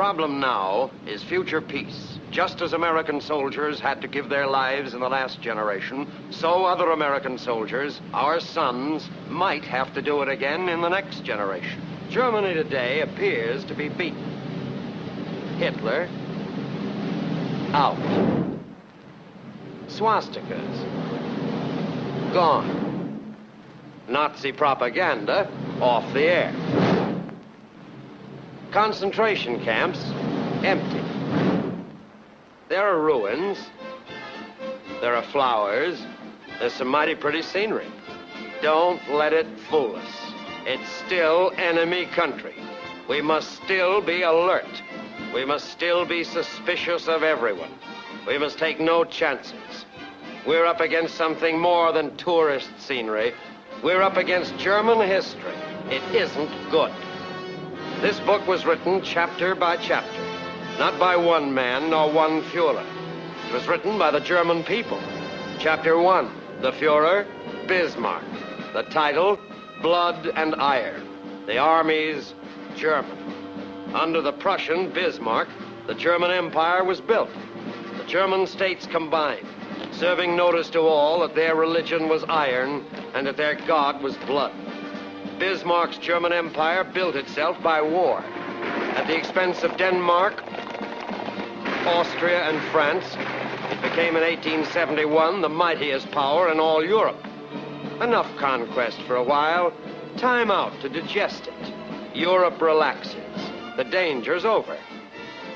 problem now is future peace. Just as American soldiers had to give their lives in the last generation, so other American soldiers, our sons, might have to do it again in the next generation. Germany today appears to be beaten. Hitler, out. Swastikas, gone. Nazi propaganda, off the air. Concentration camps, empty. There are ruins, there are flowers, there's some mighty pretty scenery. Don't let it fool us. It's still enemy country. We must still be alert. We must still be suspicious of everyone. We must take no chances. We're up against something more than tourist scenery. We're up against German history. It isn't good. This book was written chapter by chapter, not by one man nor one Fuhrer. It was written by the German people. Chapter 1, the Fuhrer, Bismarck. The title, Blood and Iron. The armies, German. Under the Prussian Bismarck, the German Empire was built. The German states combined, serving notice to all that their religion was iron and that their God was blood. Bismarck's German Empire built itself by war, at the expense of Denmark, Austria, and France. It became in 1871 the mightiest power in all Europe. Enough conquest for a while. Time out to digest it. Europe relaxes. The danger's over.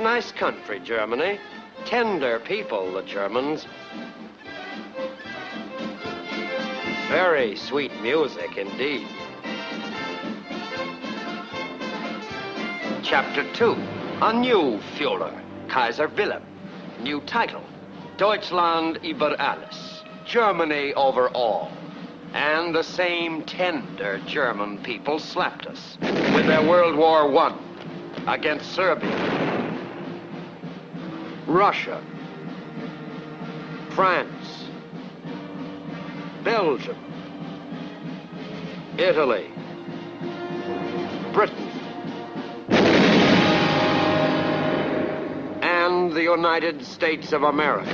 Nice country, Germany. Tender people, the Germans. Very sweet music indeed. Chapter 2, a new Führer, Kaiser Wilhelm. New title, Deutschland über alles, Germany over all. And the same tender German people slapped us with their World War I against Serbia, Russia, France, Belgium, Italy, Britain, and the United States of America.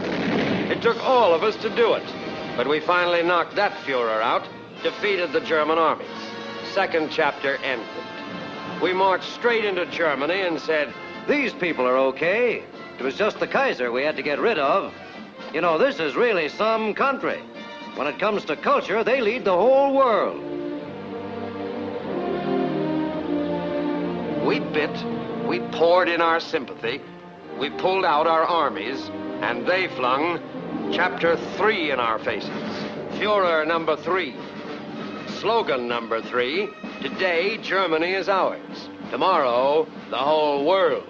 It took all of us to do it, but we finally knocked that Führer out, defeated the German armies. Second chapter ended. We marched straight into Germany and said, "These people are okay. It was just the Kaiser we had to get rid of. You know, this is really some country. When it comes to culture, they lead the whole world." We bit, we poured in our sympathy, we pulled out our armies, and they flung chapter 3 in our faces. Führer number 3. Slogan number 3, today Germany is ours. Tomorrow, the whole world.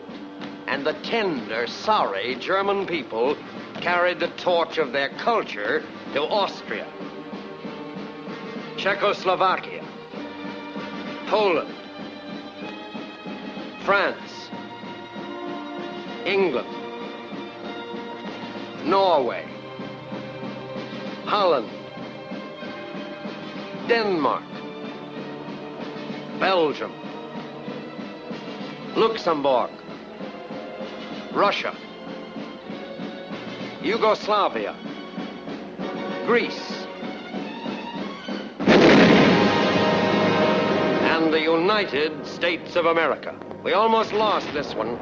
And the tender, sorry German people carried the torch of their culture to Austria, Czechoslovakia, Poland, France, England, Norway, Holland, Denmark, Belgium, Luxembourg, Russia, Yugoslavia, Greece, and the United States of America. We almost lost this one.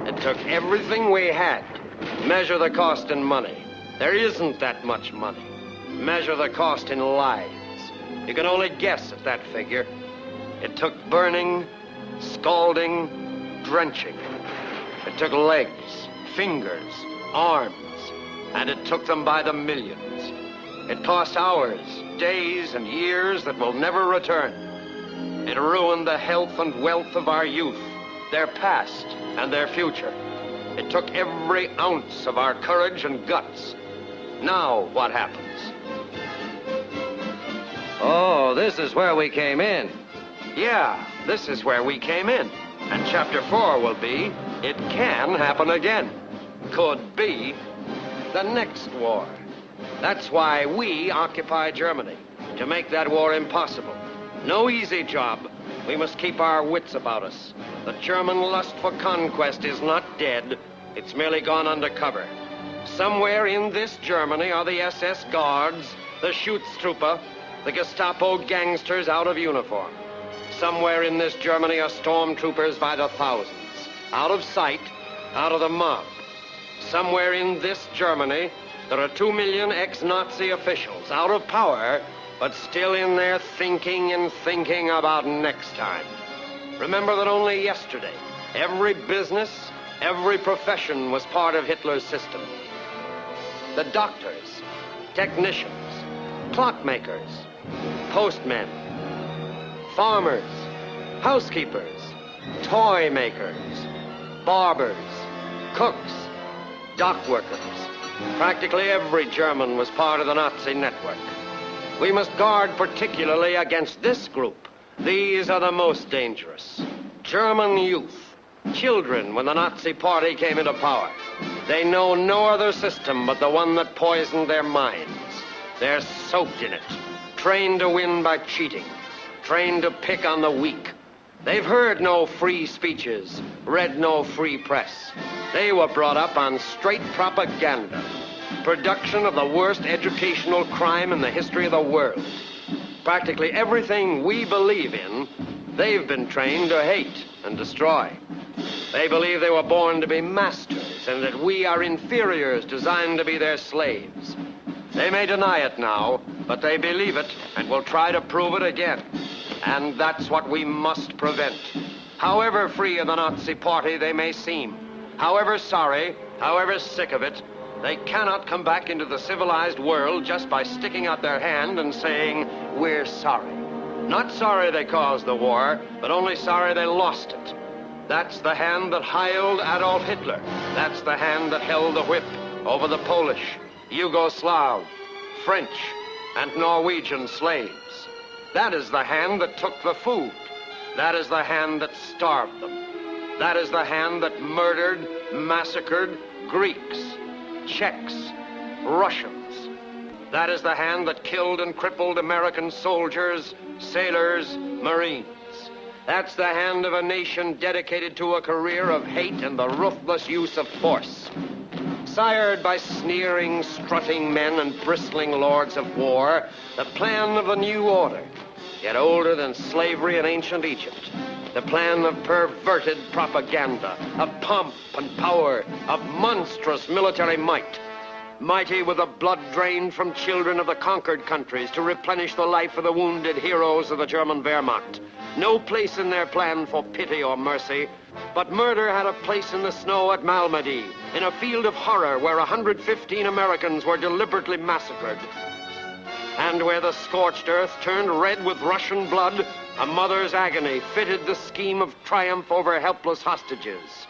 It took everything we had. Measure the cost in money. There isn't that much money. Measure the cost in lives. You can only guess at that figure. It took burning, scalding, drenching. It took legs, fingers, arms, and it took them by the millions. It cost hours, days, and years that will never return. It ruined the health and wealth of our youth, their past and their future. It took every ounce of our courage and guts. Now, what happens? Oh, this is where we came in. Yeah, this is where we came in. And chapter 4 will be, it can happen again. Could be the next war. That's why we occupy Germany, to make that war impossible. No easy job, We must keep our wits about us. The German lust for conquest is not dead. It's merely gone undercover. Somewhere in this Germany are the SS Guards, the Schutztruppe, the Gestapo gangsters out of uniform. Somewhere in this Germany are stormtroopers by the thousands, out of sight, out of the mob. Somewhere in this Germany, there are 2 million ex-Nazi officials, out of power, but still in there thinking and thinking about next time. Remember that only yesterday, every business, every profession was part of Hitler's system. The doctors, technicians, clockmakers, postmen, farmers, housekeepers, toy makers, barbers, cooks, dock workers. Practically every German was part of the Nazi network. We must guard particularly against this group. These are the most dangerous. German youth, children when the Nazi Party came into power. They know no other system but the one that poisoned their minds. They're soaked in it, trained to win by cheating, trained to pick on the weak. They've heard no free speeches, read no free press. They were brought up on straight propaganda, production of the worst educational crime in the history of the world. Practically everything we believe in, they've been trained to hate and destroy. They believe they were born to be masters and that we are inferiors designed to be their slaves. They may deny it now, but they believe it and will try to prove it again. And that's what we must prevent. However free of the Nazi Party they may seem, however sorry, however sick of it, they cannot come back into the civilized world just by sticking out their hand and saying, "We're sorry." Not sorry they caused the war, but only sorry they lost it. That's the hand that heiled Adolf Hitler. That's the hand that held the whip over the Polish, Yugoslav, French, and Norwegian slaves. That is the hand that took the food. That is the hand that starved them. That is the hand that murdered, massacred Greeks, Czechs, Russians. That is the hand that killed and crippled American soldiers, sailors, Marines. That's the hand of a nation dedicated to a career of hate and the ruthless use of force. Sired by sneering, strutting men and bristling lords of war, the plan of the new order, yet older than slavery in ancient Egypt. The plan of perverted propaganda, of pomp and power, of monstrous military might. Mighty with the blood drained from children of the conquered countries to replenish the life of the wounded heroes of the German Wehrmacht. No place in their plan for pity or mercy, but murder had a place in the snow at Malmedy, in a field of horror where 115 Americans were deliberately massacred. And where the scorched earth turned red with Russian blood, a mother's agony fitted the scheme of triumph over helpless hostages.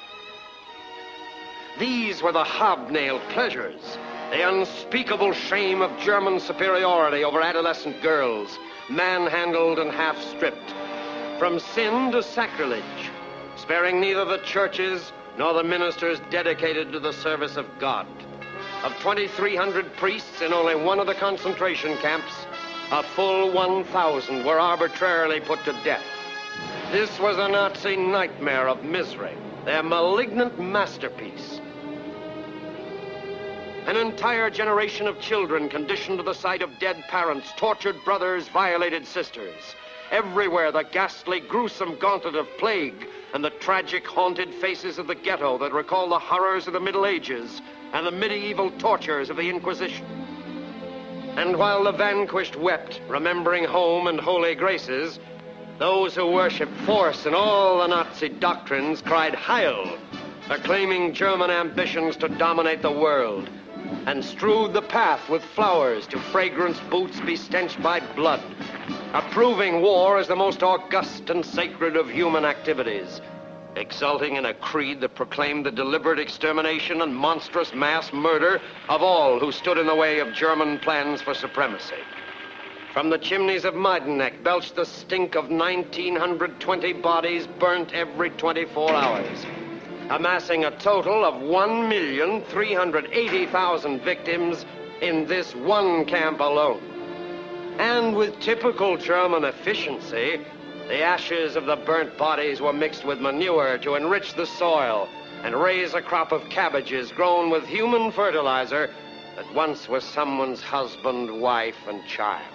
These were the hobnailed pleasures, the unspeakable shame of German superiority over adolescent girls, manhandled and half-stripped, from sin to sacrilege, sparing neither the churches nor the ministers dedicated to the service of God. Of 2,300 priests in only one of the concentration camps, a full 1,000 were arbitrarily put to death. This was a Nazi nightmare of misery, their malignant masterpiece. An entire generation of children conditioned to the sight of dead parents, tortured brothers, violated sisters. Everywhere the ghastly, gruesome gauntlet of plague and the tragic, haunted faces of the ghetto that recall the horrors of the Middle Ages and the medieval tortures of the Inquisition. And while the vanquished wept, remembering home and holy graces, those who worshiped force and all the Nazi doctrines cried Heil, acclaiming German ambitions to dominate the world, and strewed the path with flowers to fragrant boots bestenched by blood, approving war as the most august and sacred of human activities, exulting in a creed that proclaimed the deliberate extermination and monstrous mass murder of all who stood in the way of German plans for supremacy. From the chimneys of Majdanek belched the stink of 1,920 bodies burnt every 24 hours, amassing a total of 1,380,000 victims in this one camp alone. And with typical German efficiency, The ashes of the burnt bodies were mixed with manure to enrich the soil and raise a crop of cabbages grown with human fertilizer that once was someone's husband, wife, and child.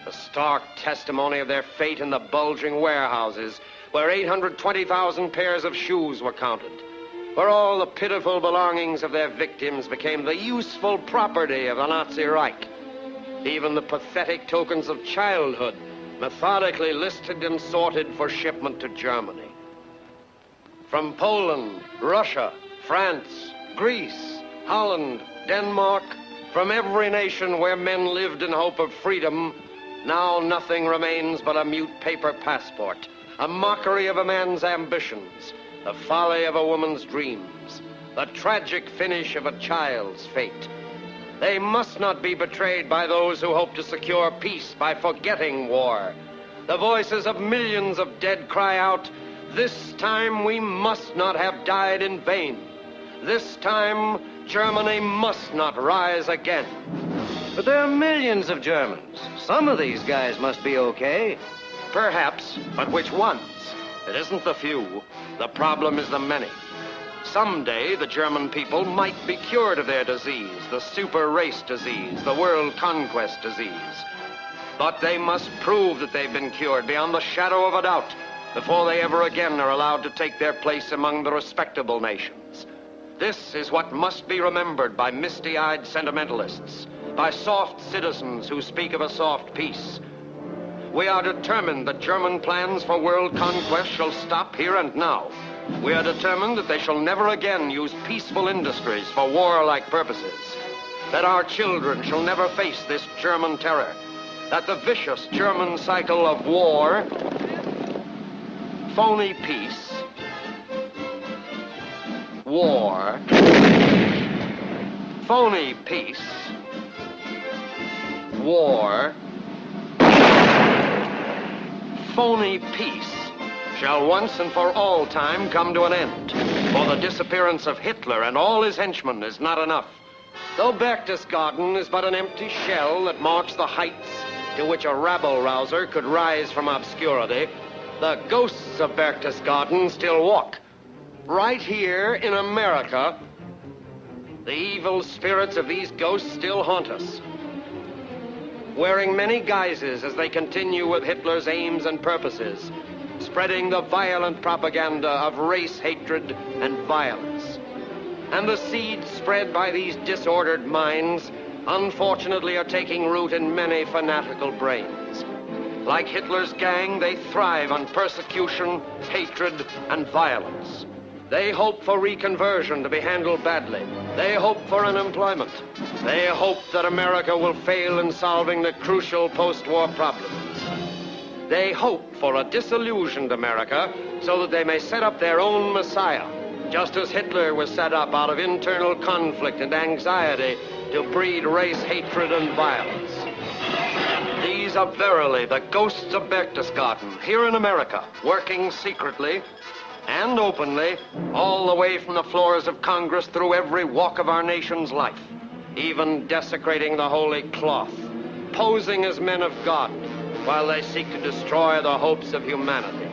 The stark testimony of their fate in the bulging warehouses where 820,000 pairs of shoes were counted, where all the pitiful belongings of their victims became the useful property of the Nazi Reich. Even the pathetic tokens of childhood methodically listed and sorted for shipment to Germany. From Poland, Russia, France, Greece, Holland, Denmark, from every nation where men lived in hope of freedom, now nothing remains but a mute paper passport, a mockery of a man's ambitions, the folly of a woman's dreams, the tragic finish of a child's fate. They must not be betrayed by those who hope to secure peace by forgetting war. The voices of millions of dead cry out, "This time we must not have died in vain. This time Germany must not rise again." But there are millions of Germans. Some of these guys must be okay. Perhaps, but which ones? It isn't the few. The problem is the many. Someday, the German people might be cured of their disease, the super race disease, the world conquest disease. But they must prove that they've been cured beyond the shadow of a doubt before they ever again are allowed to take their place among the respectable nations. This is what must be remembered by misty-eyed sentimentalists, by soft citizens who speak of a soft peace. We are determined that German plans for world conquest shall stop here and now. We are determined that they shall never again use peaceful industries for warlike purposes, that our children shall never face this German terror, that the vicious German cycle of war, phony peace, war, phony peace, war, phony peace shall once and for all time come to an end. For the disappearance of Hitler and all his henchmen is not enough. Though Berchtesgaden is but an empty shell that marks the heights to which a rabble-rouser could rise from obscurity, the ghosts of Berchtesgaden still walk. Right here in America, the evil spirits of these ghosts still haunt us, wearing many guises as they continue with Hitler's aims and purposes, spreading the violent propaganda of race hatred and violence. And the seeds spread by these disordered minds, unfortunately, are taking root in many fanatical brains. Like Hitler's gang, they thrive on persecution, hatred, and violence. They hope for reconversion to be handled badly. They hope for unemployment. They hope that America will fail in solving the crucial post-war problems. They hope for a disillusioned America so that they may set up their own Messiah, just as Hitler was set up out of internal conflict and anxiety to breed race hatred and violence. These are verily the ghosts of Berchtesgaden here in America, working secretly and openly all the way from the floors of Congress through every walk of our nation's life, even desecrating the holy cloth, posing as men of God, while they seek to destroy the hopes of humanity.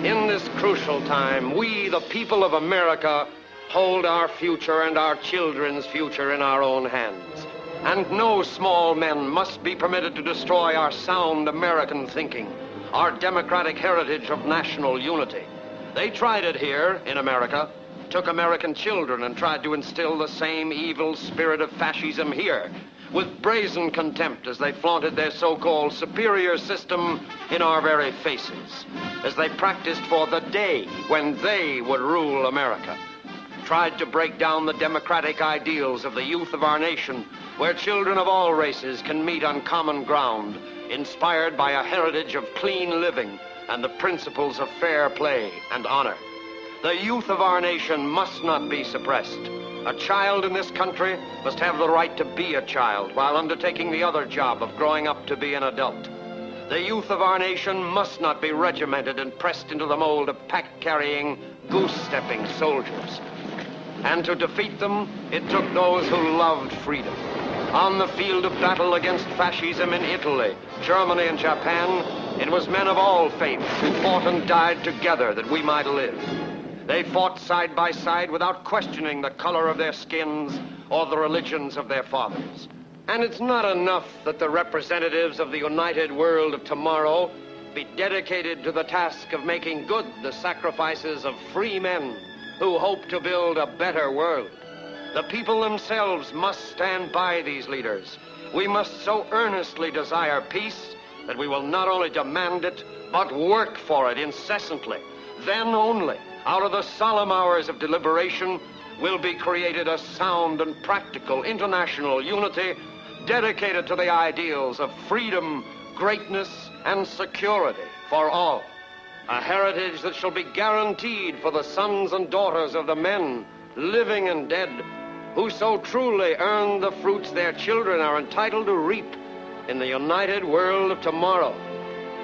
In this crucial time, we, the people of America, hold our future and our children's future in our own hands. And no small men must be permitted to destroy our sound American thinking, our democratic heritage of national unity. They tried it here in America, took American children and tried to instill the same evil spirit of fascism here, with brazen contempt as they flaunted their so-called superior system in our very faces, as they practiced for the day when they would rule America. Tried to break down the democratic ideals of the youth of our nation, where children of all races can meet on common ground, inspired by a heritage of clean living and the principles of fair play and honor. The youth of our nation must not be suppressed. A child in this country must have the right to be a child while undertaking the other job of growing up to be an adult. The youth of our nation must not be regimented and pressed into the mold of pack-carrying, goose-stepping soldiers. And to defeat them, it took those who loved freedom. On the field of battle against fascism in Italy, Germany, and Japan, it was men of all faiths who fought and died together that we might live. They fought side by side without questioning the color of their skins or the religions of their fathers. And it's not enough that the representatives of the united world of tomorrow be dedicated to the task of making good the sacrifices of free men who hope to build a better world. The people themselves must stand by these leaders. We must so earnestly desire peace that we will not only demand it, but work for it incessantly. Then only, out of the solemn hours of deliberation, will be created a sound and practical international unity dedicated to the ideals of freedom, greatness, and security for all. A heritage that shall be guaranteed for the sons and daughters of the men, living and dead, who so truly earn the fruits their children are entitled to reap in the united world of tomorrow,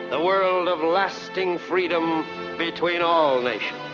the world of lasting freedom between all nations.